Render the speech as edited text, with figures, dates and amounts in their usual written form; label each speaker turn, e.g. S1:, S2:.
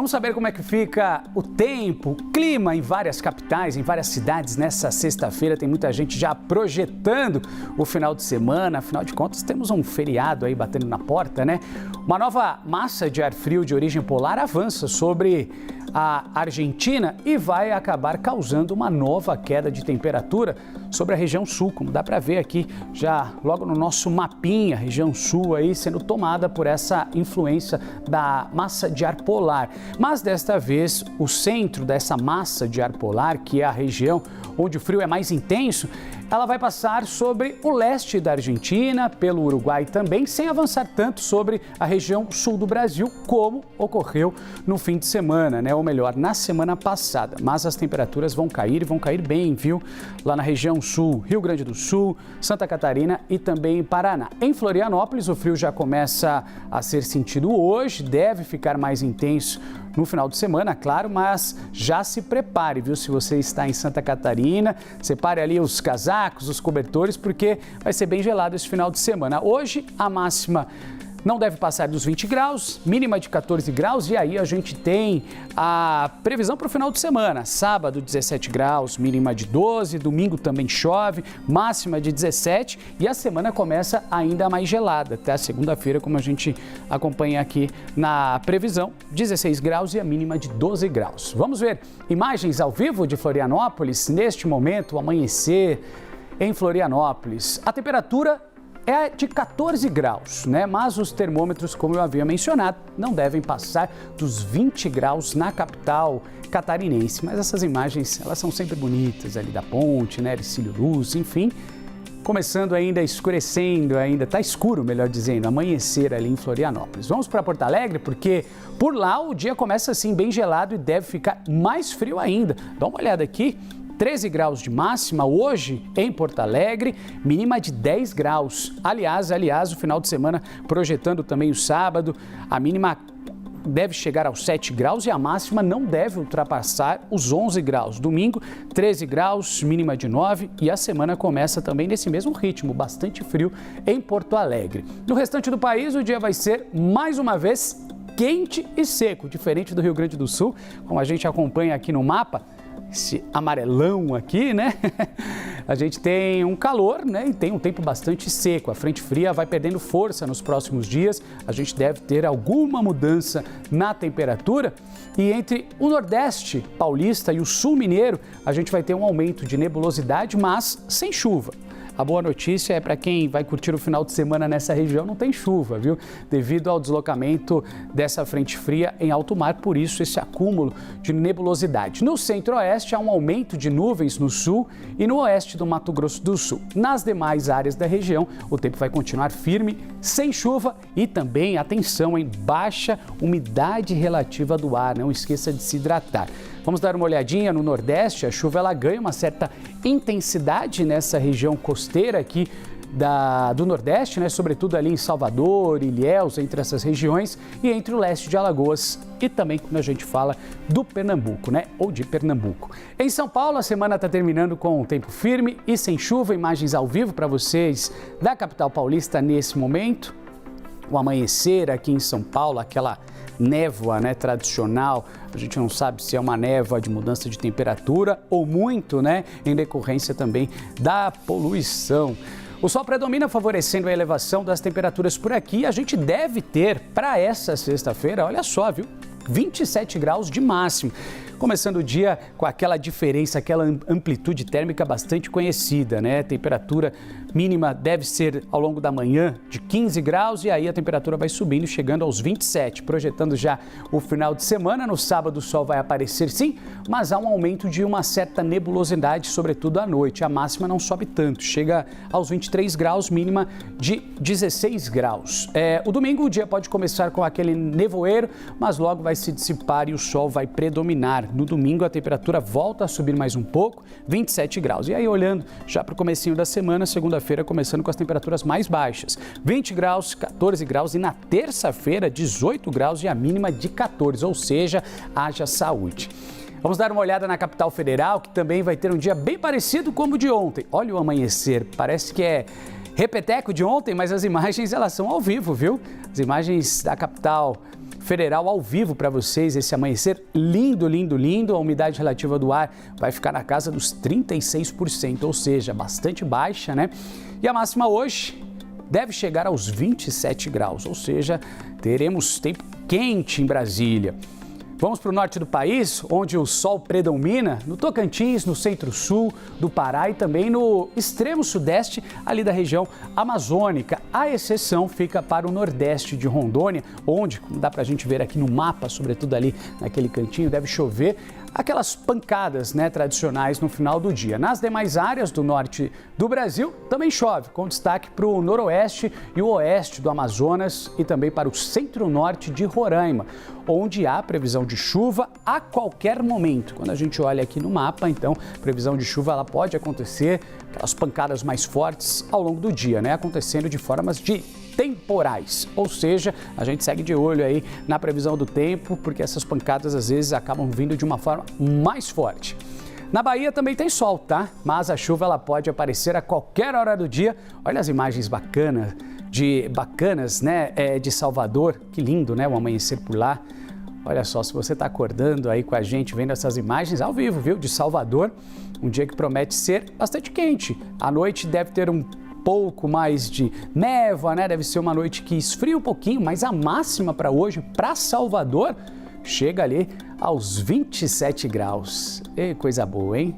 S1: Vamos saber como é que fica o tempo, o clima em várias capitais, em várias cidades nessa sexta-feira. Tem muita gente já projetando o final de semana. Afinal de contas, temos um feriado aí batendo na porta, né? Uma nova massa de ar frio de origem polar avança sobre a Argentina e vai acabar causando uma nova queda de temperatura sobre a região sul, como dá para ver aqui já logo no nosso mapinha, a região sul aí sendo tomada por essa influência da massa de ar polar. Mas desta vez o centro dessa massa de ar polar, que é a região onde o frio é mais intenso, ela vai passar sobre o leste da Argentina, pelo Uruguai também, sem avançar tanto sobre a região sul do Brasil, como ocorreu no fim de semana, né? Ou melhor, na semana passada. Mas as temperaturas vão cair bem, viu? Lá na região sul, Rio Grande do Sul, Santa Catarina e também Paraná. Em Florianópolis, o frio já começa a ser sentido hoje, deve ficar mais intenso no final de semana, claro, mas já se prepare, viu? Se você está em Santa Catarina, separe ali os casacos, os cobertores, porque vai ser bem gelado esse final de semana. Hoje, a máxima não deve passar dos 20 graus, mínima de 14 graus, e aí a gente tem a previsão para o final de semana. Sábado, 17 graus, mínima de 12, domingo também chove, máxima de 17, e a semana começa ainda mais gelada, até a segunda-feira, como a gente acompanha aqui na previsão, 16 graus e a mínima de 12 graus. Vamos ver imagens ao vivo de Florianópolis, neste momento, o amanhecer em Florianópolis. A temperatura é de 14 graus, né? Mas os termômetros, como eu havia mencionado, não devem passar dos 20 graus na capital catarinense. Mas essas imagens, elas são sempre bonitas, ali da ponte, né? Ercílio Luz, enfim. Começando ainda, escurecendo ainda, tá escuro, melhor dizendo, amanhecer ali em Florianópolis. Vamos para Porto Alegre, porque por lá o dia começa assim bem gelado e deve ficar mais frio ainda. Dá uma olhada aqui. 13 graus de máxima hoje em Porto Alegre, mínima de 10 graus. Aliás, o final de semana projetando também o sábado, a mínima deve chegar aos 7 graus e a máxima não deve ultrapassar os 11 graus. Domingo, 13 graus, mínima de 9 e a semana começa também nesse mesmo ritmo, bastante frio em Porto Alegre. No restante do país, o dia vai ser mais uma vez quente e seco, diferente do Rio Grande do Sul, como a gente acompanha aqui no mapa. Esse amarelão aqui, né? A gente tem um calor, né? E tem um tempo bastante seco. A frente fria vai perdendo força nos próximos dias. A gente deve ter alguma mudança na temperatura. E entre o Nordeste paulista e o Sul mineiro, a gente vai ter um aumento de nebulosidade, mas sem chuva. A boa notícia é para quem vai curtir o final de semana nessa região, não tem chuva, viu? Devido ao deslocamento dessa frente fria em alto mar, por isso esse acúmulo de nebulosidade. No centro-oeste há um aumento de nuvens no sul e no oeste do Mato Grosso do Sul. Nas demais áreas da região, o tempo vai continuar firme, sem chuva e também, atenção, em baixa umidade relativa do ar, não esqueça de se hidratar. Vamos dar uma olhadinha no Nordeste, a chuva ela ganha uma certa intensidade nessa região costeira aqui do Nordeste, né? Sobretudo ali em Salvador, Ilhéus, entre essas regiões e entre o leste de Alagoas e também quando a gente fala do Pernambuco, né? Ou de Pernambuco. Em São Paulo, a semana está terminando com um tempo firme e sem chuva, imagens ao vivo para vocês da capital paulista nesse momento. O amanhecer aqui em São Paulo, aquela névoa, né, tradicional, a gente não sabe se é uma névoa de mudança de temperatura ou muito, né, em decorrência também da poluição. O sol predomina favorecendo a elevação das temperaturas por aqui. A gente deve ter para essa sexta-feira, olha só, viu, 27 graus de máximo. Começando o dia com aquela diferença, aquela amplitude térmica bastante conhecida, né? Temperatura mínima deve ser ao longo da manhã de 15 graus e aí a temperatura vai subindo, chegando aos 27, projetando já o final de semana. No sábado o sol vai aparecer sim, mas há um aumento de uma certa nebulosidade, sobretudo à noite. A máxima não sobe tanto, chega aos 23 graus, mínima de 16 graus. O domingo o dia pode começar com aquele nevoeiro, mas logo vai se dissipar e o sol vai predominar. No domingo a temperatura volta a subir mais um pouco, 27 graus. E aí olhando já para o comecinho da semana, segunda-feira começando com as temperaturas mais baixas. 20 graus, 14 graus e na terça-feira 18 graus e a mínima de 14, ou seja, haja saúde. Vamos dar uma olhada na capital federal, que também vai ter um dia bem parecido como o de ontem. Olha o amanhecer, parece que é repeteco de ontem, mas as imagens elas são ao vivo, viu? As imagens da capital Federal ao vivo para vocês esse amanhecer lindo, lindo, lindo. A umidade relativa do ar vai ficar na casa dos 36%, ou seja, bastante baixa, né? E a máxima hoje deve chegar aos 27 graus, ou seja, teremos tempo quente em Brasília. Vamos para o norte do país, onde o sol predomina, no Tocantins, no centro-sul do Pará e também no extremo sudeste, ali da região amazônica. A exceção fica para o nordeste de Rondônia, onde, como dá para a gente ver aqui no mapa, sobretudo ali naquele cantinho, deve chover aquelas pancadas, né, tradicionais no final do dia. Nas demais áreas do norte do Brasil também chove, com destaque para o noroeste e o oeste do Amazonas e também para o centro-norte de Roraima, onde há previsão de chuva a qualquer momento. Quando a gente olha aqui no mapa, então, previsão de chuva ela pode acontecer, aquelas pancadas mais fortes ao longo do dia, né, acontecendo de formas de temporais, ou seja, a gente segue de olho aí na previsão do tempo, porque essas pancadas às vezes acabam vindo de uma forma mais forte. Na Bahia também tem sol, tá? Mas a chuva ela pode aparecer a qualquer hora do dia. Olha as imagens bacanas, né, de Salvador, que lindo, né, o amanhecer por lá. Olha só, se você está acordando aí com a gente, vendo essas imagens ao vivo, viu, de Salvador, um dia que promete ser bastante quente. À noite deve ter um pouco mais de névoa, né? Deve ser uma noite que esfria um pouquinho, mas a máxima para hoje, para Salvador, chega ali aos 27 graus. E coisa boa, hein?